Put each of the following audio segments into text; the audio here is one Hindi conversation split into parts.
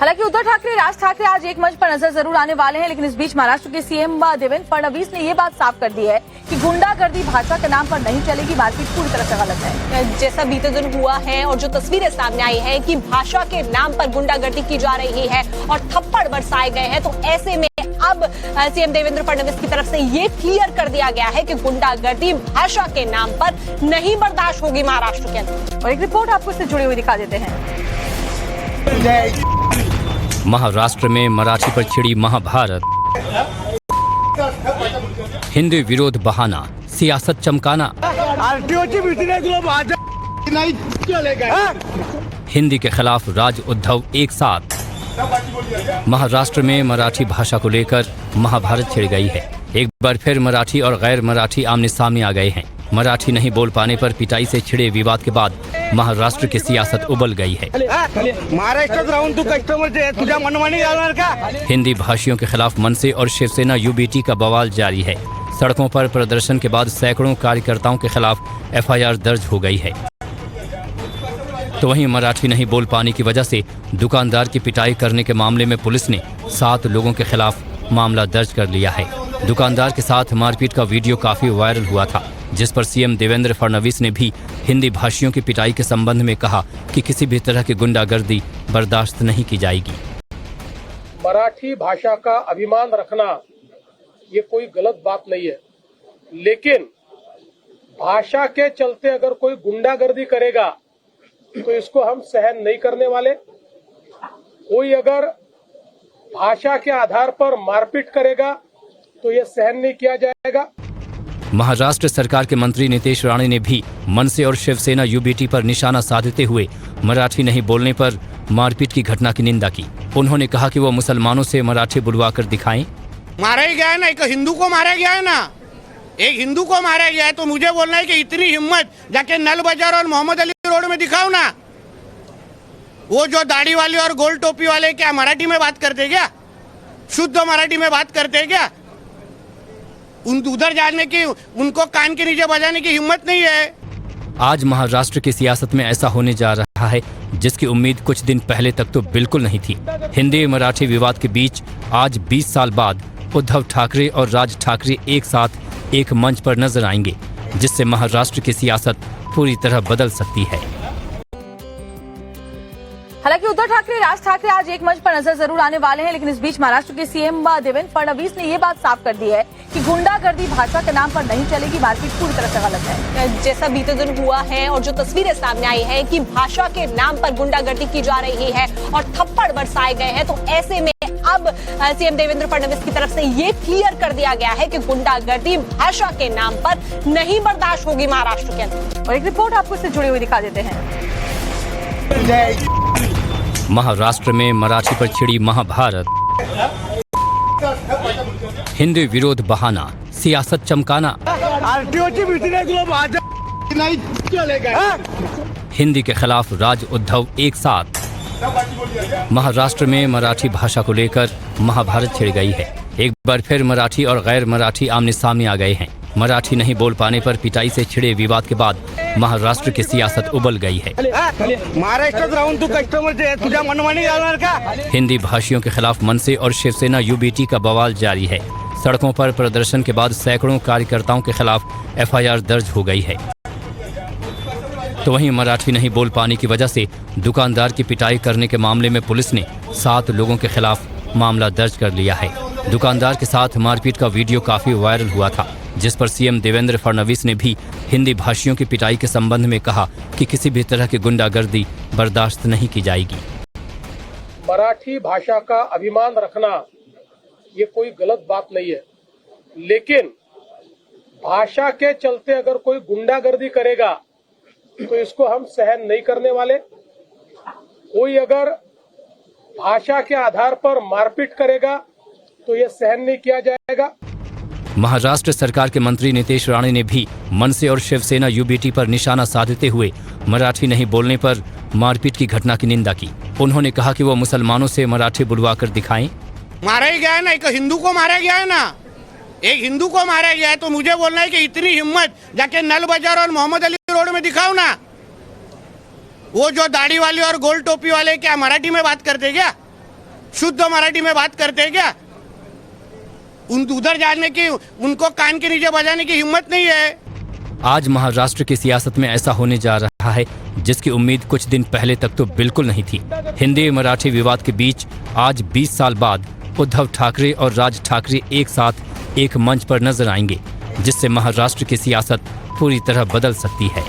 हालांकि उद्धव ठाकरे, राज ठाकरे आज एक मंच पर नजर जरूर आने वाले हैं, लेकिन इस बीच महाराष्ट्र के सीएम देवेंद्र फडणवीस ने ये बात साफ कर दी है कि गुंडागर्दी भाषा के नाम पर नहीं चलेगी। मारपीट पूरी तरह से गलत है। जैसा बीते दिन हुआ है और जो तस्वीरें सामने आई है कि भाषा के नाम पर गुंडागर्दी की जा रही है और थप्पड़ बरसाए गए हैं, तो ऐसे में अब सीएम देवेंद्र फडणवीस की तरफ से ये क्लियर कर दिया गया है कि गुंडागर्दी भाषा के नाम पर नहीं बर्दाश्त होगी महाराष्ट्र के अंदर। और एक रिपोर्ट आपको इससे जुड़ी हुई दिखा देते हैं। महाराष्ट्र में मराठी पर छिड़ी महाभारत, हिंदी विरोध बहाना, सियासत चमकाना, हिंदी के खिलाफ राज उद्धव एक साथ। महाराष्ट्र में मराठी भाषा को लेकर महाभारत छिड़ गई है। एक बार फिर मराठी और गैर मराठी आमने सामने आ गए हैं। मराठी नहीं बोल पाने पर पिटाई से छिड़े विवाद के बाद महाराष्ट्र की सियासत उबल गई है। हिंदी भाषियों के खिलाफ मनसे और शिवसेना यूबीटी का बवाल जारी है। सड़कों पर प्रदर्शन के बाद सैकड़ों कार्यकर्ताओं के खिलाफ एफआईआर दर्ज हो गई है। तो वहीं मराठी नहीं बोल पाने की वजह से दुकानदार की पिटाई करने के मामले में पुलिस ने 7 लोगों के खिलाफ मामला दर्ज कर लिया है। दुकानदार के साथ मारपीट का वीडियो काफी वायरल हुआ था, जिस पर सीएम देवेंद्र फडणवीस ने भी हिंदी भाषियों की पिटाई के संबंध में कहा कि किसी भी तरह की गुंडागर्दी बर्दाश्त नहीं की जाएगी। मराठी भाषा का अभिमान रखना ये कोई गलत बात नहीं है, लेकिन भाषा के चलते अगर कोई गुंडागर्दी करेगा तो इसको हम सहन नहीं करने वाले। कोई अगर भाषा के आधार पर मारपीट करेगा तो ये सहन नहीं किया जाएगा। महाराष्ट्र सरकार के मंत्री नीतीश राणे ने भी मनसे और शिवसेना यूबीटी पर निशाना साधते हुए मराठी नहीं बोलने पर मारपीट की घटना की निंदा की। उन्होंने कहा कि वो मुसलमानों से मराठी बुलवाकर दिखाएं। मारा ही गया है ना, एक हिंदू को मारा गया है ना, एक हिंदू को मारा गया है, तो मुझे बोलना है कि इतनी हिम्मत जाके नल बाजार और मोहम्मद अली रोड में दिखाओ ना। वो जो दाढ़ी वाले और गोल टोपी वाले क्या मराठी में बात करते क्या? शुद्ध मराठी में बात करते क्या? उधर जाने की, उनको कान के नीचे बजाने की हिम्मत नहीं है। आज महाराष्ट्र की सियासत में ऐसा होने जा रहा है जिसकी उम्मीद कुछ दिन पहले तक तो बिल्कुल नहीं थी। हिंदी मराठी विवाद के बीच आज 20 साल बाद उद्धव ठाकरे और राज ठाकरे एक साथ एक मंच पर नजर आएंगे, जिससे महाराष्ट्र की सियासत पूरी तरह बदल सकती है। हालांकि उद्धव ठाकरे, राज ठाकरे आज एक मंच पर नजर जरूर आने वाले हैं, लेकिन इस बीच महाराष्ट्र के सीएम देवेंद्र फडणवीस ने ये बात साफ कर दी है कि गुंडागर्दी भाषा के नाम पर नहीं चलेगी। मारपीट पूरी तरह से गलत है। जैसा बीते दिन हुआ है और जो तस्वीरें सामने आई है कि भाषा के नाम पर गुंडागर्दी की जा रही है और थप्पड़ बरसाए गए हैं, तो ऐसे में अब सीएम देवेंद्र फडणवीस की तरफ से ये क्लियर कर दिया गया है कि गुंडागर्दी भाषा के नाम पर नहीं बर्दाश्त होगी महाराष्ट्र के अंदर। और एक रिपोर्ट आपको इससे जुड़ी हुई दिखा देते हैं। महाराष्ट्र में मराठी पर छिड़ी महाभारत, हिंदी विरोध बहाना, सियासत चमकाना, हिंदी के खिलाफ राज उद्धव एक साथ। महाराष्ट्र में मराठी भाषा को लेकर महाभारत छिड़ गई है। एक बार फिर मराठी और गैर मराठी आमने सामने आ गए हैं। मराठी नहीं बोल पाने पर पिटाई से छिड़े विवाद के बाद महाराष्ट्र की सियासत उबल गई है। हिंदी भाषियों के खिलाफ मनसे और शिवसेना यूबीटी का बवाल जारी है। सड़कों पर प्रदर्शन के बाद सैकड़ों कार्यकर्ताओं के खिलाफ एफआईआर दर्ज हो गई है। तो वहीं मराठी नहीं बोल पाने की वजह से दुकानदार की पिटाई करने के मामले में पुलिस ने 7 लोगों के खिलाफ मामला दर्ज कर लिया है। दुकानदार के साथ मारपीट का वीडियो काफी वायरल हुआ था, जिस पर सीएम देवेंद्र फडणवीस ने भी हिंदी भाषियों की पिटाई के संबंध में कहा कि किसी भी तरह की गुंडागर्दी बर्दाश्त नहीं की जाएगी। मराठी भाषा का अभिमान रखना ये कोई गलत बात नहीं है, लेकिन भाषा के चलते अगर कोई गुंडागर्दी करेगा तो इसको हम सहन नहीं करने वाले। कोई अगर भाषा के आधार पर मारपीट करेगा तो ये सहन नहीं किया जाएगा। महाराष्ट्र सरकार के मंत्री नीतीश राणे ने भी मनसे और शिवसेना यूबीटी पर निशाना साधते हुए मराठी नहीं बोलने पर मारपीट की घटना की निंदा की। उन्होंने कहा कि वो मुसलमानों से मराठी बुलवाकर दिखाएं। मारा ही गया है ना, एक हिंदू को मारा गया है ना, एक हिंदू को मारा गया है, तो मुझे बोलना है कि इतनी हिम्मत जाके नल बाजार और मोहम्मद अली रोड में दिखाओ ना। वो जो दाढ़ी वाले और गोल टोपी वाले क्या मराठी में बात करते क्या? शुद्ध मराठी में बात करते हैं क्या? उधर जाने की, उनको कान के नीचे बजाने की हिम्मत नहीं है। आज महाराष्ट्र की सियासत में ऐसा होने जा रहा है जिसकी उम्मीद कुछ दिन पहले तक तो बिल्कुल नहीं थी। हिंदी मराठी विवाद के बीच आज 20 साल बाद उद्धव ठाकरे और राज ठाकरे एक साथ एक मंच पर नजर आएंगे, जिससे महाराष्ट्र की सियासत पूरी तरह बदल सकती है।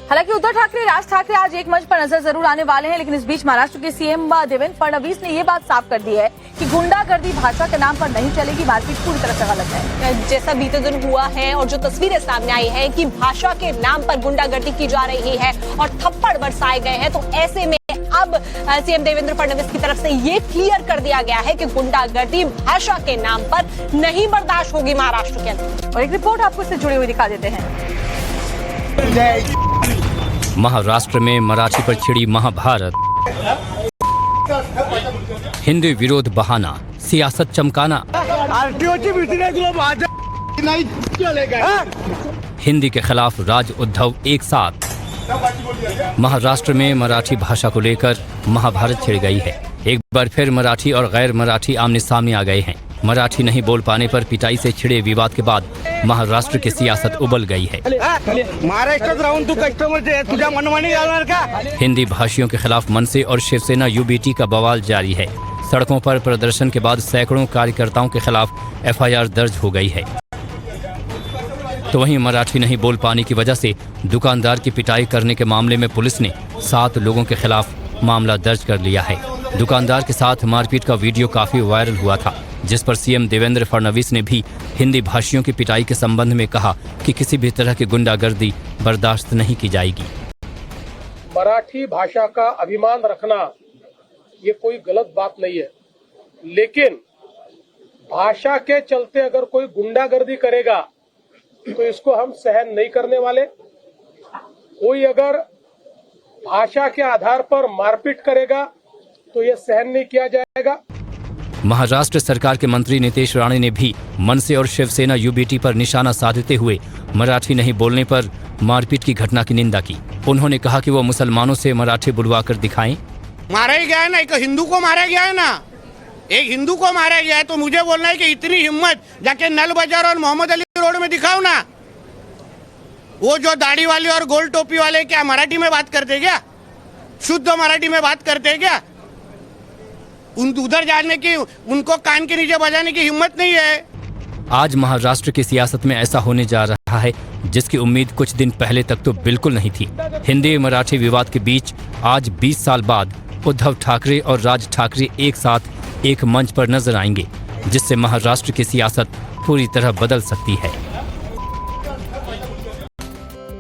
हालांकि उद्धव ठाकरे राज ठाकरे आज एक मंच पर नजर जरूर आने वाले हैं, लेकिन इस बीच महाराष्ट्र के सीएम देवेंद्र फडणवीस ने ये बात साफ कर दी है कि गुंडागर्दी भाषा के नाम पर नहीं चलेगी। मारपीट पूरी तरह से गलत है। जैसा बीते दिन हुआ है और जो तस्वीरें सामने आई हैं कि भाषा के नाम पर गुंडागर्दी की जा रही है और थप्पड़ बरसाए गए हैं, तो ऐसे में अब सीएम देवेंद्र फडणवीस की तरफ से ये क्लियर कर दिया गया है कि गुंडागर्दी भाषा के नाम पर नहीं बर्दाश्त होगी महाराष्ट्र के अंदर। और एक रिपोर्ट आपको इससे जुड़ी हुई दिखा देते हैं। महाराष्ट्र में मराठी पर छिड़ी महाभारत, हिंदी विरोध बहाना, सियासत चमकाना, हिंदी के खिलाफ राज उद्धव एक साथ। महाराष्ट्र में मराठी भाषा को लेकर महाभारत छिड़ गई है। एक बार फिर मराठी और गैर मराठी आमने सामने आ गए हैं। मराठी नहीं बोल पाने पर पिटाई से छिड़े विवाद के बाद महाराष्ट्र की सियासत उबल गई है। महाराष्ट्रात राहून तू कस्टमर तुझ्या मनमानी घालणार का? हिंदी भाषियों के खिलाफ मनसे और शिवसेना यूबीटी का बवाल जारी है। सड़कों पर प्रदर्शन के बाद सैकड़ों कार्यकर्ताओं के खिलाफ एफआईआर दर्ज हो गई है। तो वहीं मराठी नहीं बोल पाने की वजह से दुकानदार की पिटाई करने के मामले में पुलिस ने 7 लोगों के खिलाफ मामला दर्ज कर लिया है। दुकानदार के साथ मारपीट का वीडियो काफी वायरल हुआ था, जिस पर सीएम देवेंद्र फडणवीस ने भी हिंदी भाषियों की पिटाई के संबंध में कहा कि किसी भी तरह की गुंडागर्दी बर्दाश्त नहीं की जाएगी। मराठी भाषा का अभिमान रखना ये कोई गलत बात नहीं है, लेकिन भाषा के चलते अगर कोई गुंडागर्दी करेगा तो इसको हम सहन नहीं करने वाले। कोई अगर भाषा के आधार पर मारपीट करेगा तो ये सहन नहीं किया जाएगा। महाराष्ट्र सरकार के मंत्री नीतीश राणे ने भी मनसे और शिवसेना यूबीटी पर निशाना साधते हुए मराठी नहीं बोलने पर मारपीट की घटना की निंदा की। उन्होंने कहा कि वो मुसलमानों से मराठी बुलवाकर दिखाएं। मारा ही गया है ना, एक हिंदू को मारा गया है ना, एक हिंदू को मारा गया है, तो मुझे बोलना है कि इतनी हिम्मत जाके नल बाजार और मोहम्मद अली रोड में दिखाओ ना। वो जो दाढ़ी वाले और गोल टोपी वाले क्या मराठी में बात करते क्या? शुद्ध मराठी में बात करते क्या? उधर जाने की, उनको कान के नीचे बजाने की हिम्मत नहीं है। आज महाराष्ट्र की सियासत में ऐसा होने जा रहा है जिसकी उम्मीद कुछ दिन पहले तक तो बिल्कुल नहीं थी। हिंदी मराठी विवाद के बीच आज 20 साल बाद उद्धव ठाकरे और राज ठाकरे एक साथ एक मंच पर नजर आएंगे, जिससे महाराष्ट्र की सियासत पूरी तरह बदल सकती है।